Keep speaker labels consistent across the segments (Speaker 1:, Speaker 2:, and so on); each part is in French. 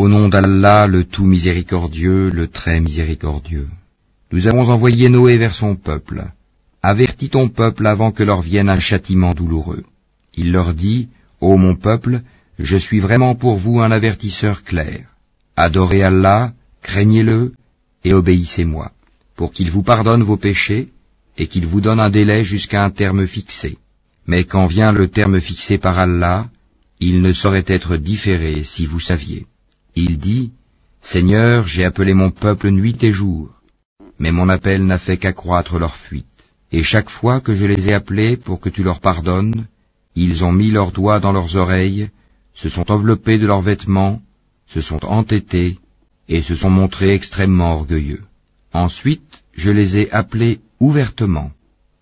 Speaker 1: Au nom d'Allah, le tout miséricordieux, le très miséricordieux. Nous avons envoyé Noé vers son peuple. Avertis ton peuple avant que leur vienne un châtiment douloureux. Il leur dit, ô mon peuple, je suis vraiment pour vous un avertisseur clair. Adorez Allah, craignez-le, et obéissez-moi, pour qu'il vous pardonne vos péchés, et qu'il vous donne un délai jusqu'à un terme fixé. Mais quand vient le terme fixé par Allah, il ne saurait être différé si vous saviez. Il dit, Seigneur, j'ai appelé mon peuple nuit et jour, mais mon appel n'a fait qu'accroître leur fuite. Et chaque fois que je les ai appelés pour que tu leur pardonnes, ils ont mis leurs doigts dans leurs oreilles, se sont enveloppés de leurs vêtements, se sont entêtés, et se sont montrés extrêmement orgueilleux. Ensuite, je les ai appelés ouvertement,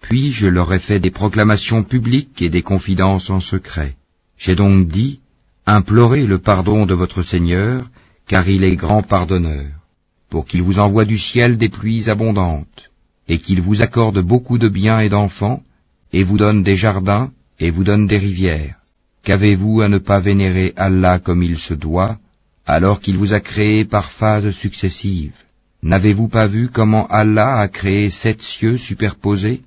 Speaker 1: puis je leur ai fait des proclamations publiques et des confidences en secret. J'ai donc dit, implorez le pardon de votre Seigneur, car il est grand pardonneur, pour qu'il vous envoie du ciel des pluies abondantes, et qu'il vous accorde beaucoup de biens et d'enfants, et vous donne des jardins, et vous donne des rivières. Qu'avez-vous à ne pas vénérer Allah comme il se doit, alors qu'il vous a créé par phases successives? N'avez-vous pas vu comment Allah a créé 7 cieux superposés,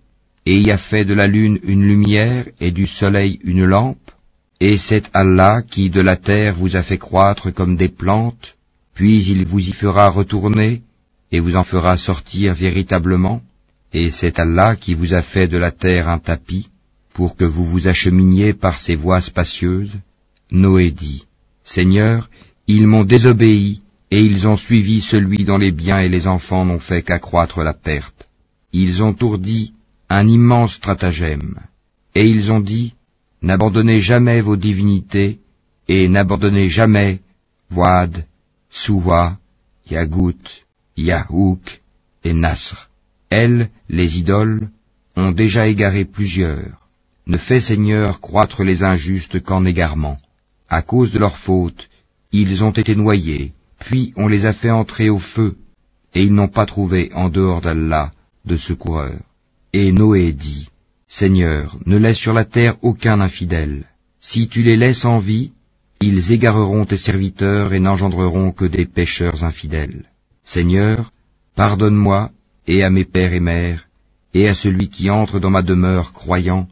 Speaker 1: et y a fait de la lune une lumière et du soleil une lampe? Et c'est Allah qui de la terre vous a fait croître comme des plantes, puis il vous y fera retourner, et vous en fera sortir véritablement, et c'est Allah qui vous a fait de la terre un tapis, pour que vous vous acheminiez par ces voies spacieuses. Noé dit, Seigneur, ils m'ont désobéi, et ils ont suivi celui dont les biens et les enfants n'ont fait qu'accroître la perte. Ils ont ourdi un immense stratagème, et ils ont dit, n'abandonnez jamais vos divinités, et n'abandonnez jamais Wad, Suwa, Yagout, Yahouk et Nasr. Elles, les idoles, ont déjà égaré plusieurs. Ne fais, Seigneur, croître les injustes qu'en égarement. À cause de leur faute, ils ont été noyés, puis on les a fait entrer au feu, et ils n'ont pas trouvé en dehors d'Allah de secoureur. Et Noé dit, Seigneur, ne laisse sur la terre aucun infidèle. Si tu les laisses en vie, ils égareront tes serviteurs et n'engendreront que des pécheurs infidèles. Seigneur, pardonne-moi, et à mes pères et mères, et à celui qui entre dans ma demeure croyant,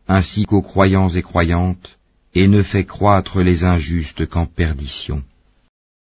Speaker 1: ainsi qu'aux croyants et croyantes, et ne fais croître les injustes qu'en perdition.